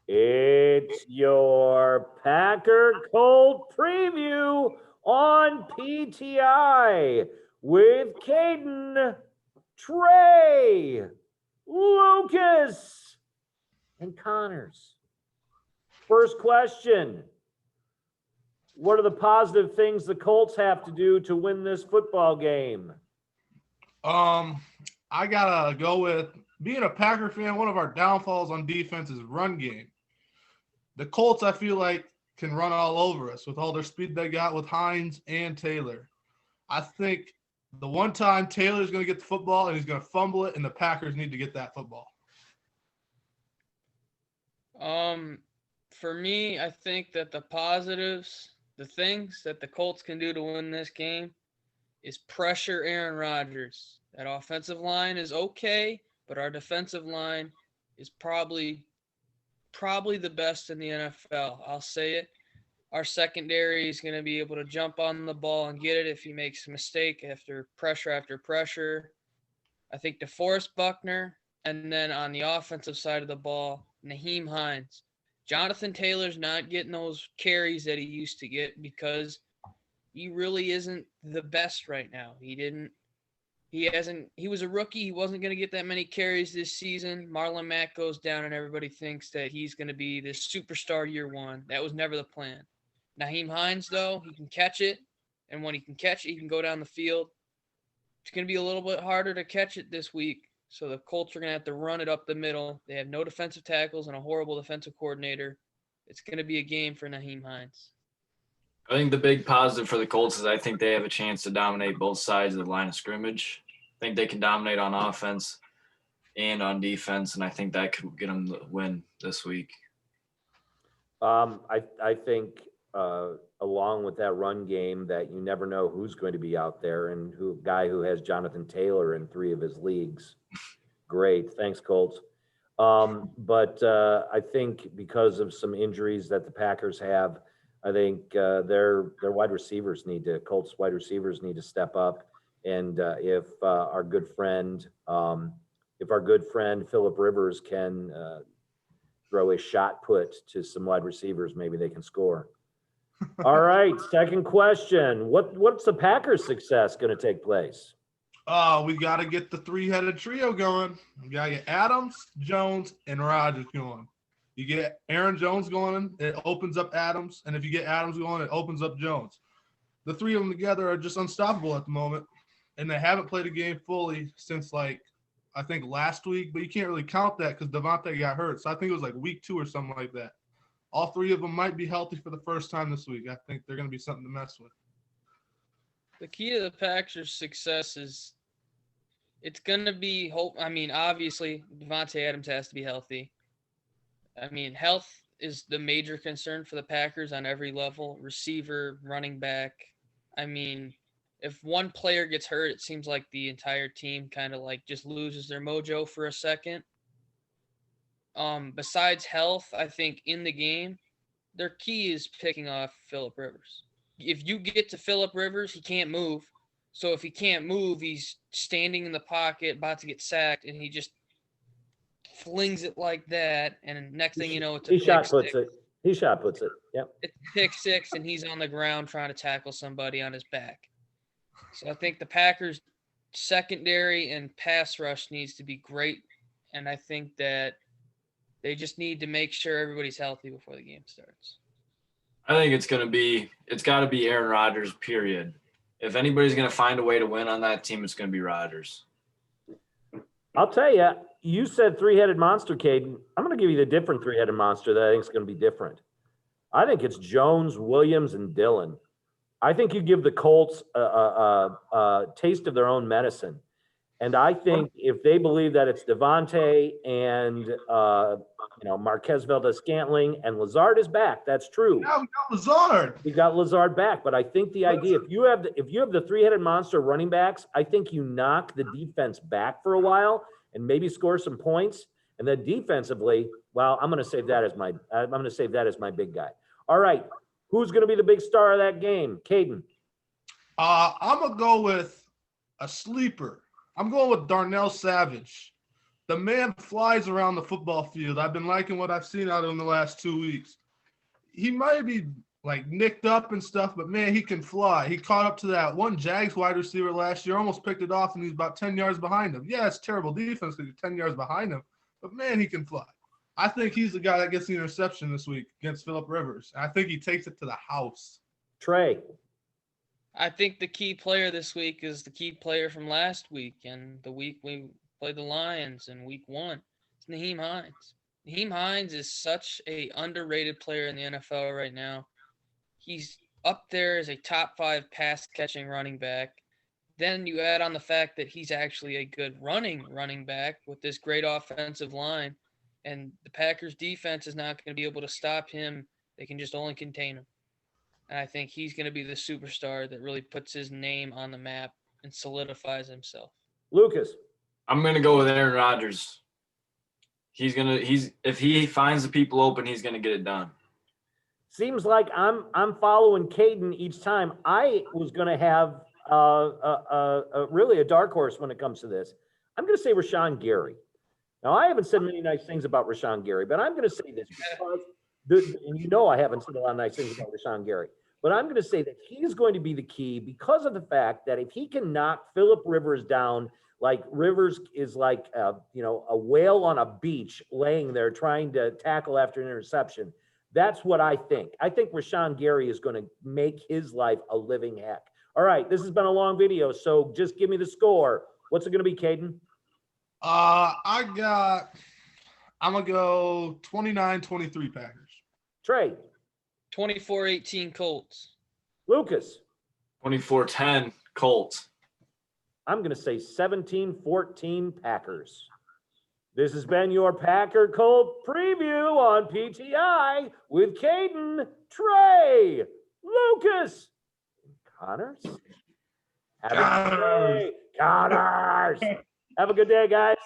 It's your Packer Colt preview on PTI with Caden, Trey, Lucas, and Connors. First question. What are the positive things the Colts have to do to win this football game? I gotta go with being a Packer fan. One of our downfalls on defense is run game. The Colts, I feel like, can run all over us with all their speed they got with Hines and Taylor. I think the one time Taylor's going to get the football and he's going to fumble it, and the Packers need to get that football. For me, I think that the positives, the things that the Colts can do to win this game is pressure Aaron Rodgers. That offensive line is okay, but our defensive line is probably the best in the NFL. I'll say it. Our secondary is going to be able to jump on the ball and get it if he makes a mistake after pressure. I think DeForest Buckner, and then on the offensive side of the ball, Nyheim Hines. Jonathan Taylor's not getting those carries that he used to get because he really isn't the best right now. He was a rookie. He wasn't going to get that many carries this season. Marlon Mack goes down and everybody thinks that he's going to be this superstar year one. That was never the plan. Nyheim Hines, though, he can catch it. And when he can catch it, he can go down the field. It's going to be a little bit harder to catch it this week. So the Colts are going to have to run it up the middle. They have no defensive tackles and a horrible defensive coordinator. It's going to be a game for Nyheim Hines. I think the big positive for the Colts is I think they have a chance to dominate both sides of the line of scrimmage. I think they can dominate on offense and on defense, and I think that could get them the win this week. I think along with that run game that you never know who's going to be out there, and guy who has Jonathan Taylor in 3 of his leagues. Great. Thanks, Colts. But I think because of some injuries that the Packers have, I think their wide receivers Colts wide receivers need to step up. And if our good friend Phillip Rivers can throw a shot put to some wide receivers, maybe they can score. All right, second question. What's the Packers' success going to take place? We got to get the three-headed trio going. We got to get Adams, Jones, and Rodgers going. You get Aaron Jones going, it opens up Adams. And if you get Adams going, it opens up Jones. The three of them together are just unstoppable at the moment. And they haven't played a game fully since, I think last week. But you can't really count that because Devontae got hurt. So I think it was week 2 or something like that. All 3 of them might be healthy for the first time this week. I think they're going to be something to mess with. The key to the Packers' success is it's going to be hope. I mean, obviously, Devontae Adams has to be healthy. I mean, health is the major concern for the Packers on every level, receiver, running back. I mean, if one player gets hurt, it seems like the entire team kind of just loses their mojo for a second. Besides health, I think in the game, their key is picking off Phillip Rivers. If you get to Phillip Rivers, he can't move. So if he can't move, he's standing in the pocket, about to get sacked, and he just flings it like that. And next thing you know, it's a He shot pick puts six. it. He shot puts it. Yep. It's pick 6, and he's on the ground trying to tackle somebody on his back. So I think the Packers' secondary and pass rush needs to be great, and I think that they just need to make sure everybody's healthy before the game starts. I think it's got to be Aaron Rodgers, period. If anybody's going to find a way to win on that team, it's going to be Rodgers. I'll tell you, you said three-headed monster, Caden. I'm going to give you the different three-headed monster that I think is going to be different. I think it's Jones, Williams, and Dillon. I think you give the Colts a taste of their own medicine. And I think if they believe that it's Devontae and Marquez Valdez-Scantling and Lazard is back, that's true. Yeah, we got Lazard. We got Lazard back, but I think the idea if you have the three-headed monster running backs, I think you knock the defense back for a while and maybe score some points. And then defensively, well, I'm going to save that as my big guy. All right, who's going to be the big star of that game, Caden? I'm gonna go with a sleeper. I'm going with Darnell Savage. The man flies around the football field. I've been liking what I've seen out of him the last 2 weeks. He might be like nicked up and stuff, but man, he can fly. He caught up to that one Jags wide receiver last year, almost picked it off, and he's about 10 yards behind him. Yeah, it's terrible defense because you're 10 yards behind him, but man, he can fly. I think he's the guy that gets the interception this week against Phillip Rivers. I think he takes it to the house. Trey. I think the key player this week is the key player from last week and the week we played the Lions in week 1. It's Nyheim Hines. Nyheim Hines is such a underrated player in the NFL right now. He's up there as a top 5 pass catching running back. Then you add on the fact that he's actually a good running back with this great offensive line. And the Packers defense is not going to be able to stop him. They can just only contain him. And I think he's going to be the superstar that really puts his name on the map and solidifies himself. Lucas. I'm gonna go with Aaron Rodgers. If he finds the people open, he's gonna get it done. Seems like I'm following Caden each time. I was going to have really a dark horse when it comes to this. I'm going to say Rashawn Gary. Now, I haven't said many nice things about Rashawn Gary, but I'm going to say this because, and you know I haven't said a lot of nice things about Rashawn Gary, but I'm going to say that he is going to be the key because of the fact that if he can knock Phillip Rivers down, like Rivers is like a whale on a beach laying there trying to tackle after an interception. That's what I think. I think Rashawn Gary is going to make his life a living heck. All right, this has been a long video, so just give me the score. What's it going to be, Caden? I'm going to go 29-23 Packers. Trey. 24-18 Colts. Lucas. 24-10 Colts. I'm going to say 17-14 Packers. This has been your Packer Colt preview on PTI with Caden, Trey, Lucas, Connors. Have a good day. Connors. Have a good day, guys.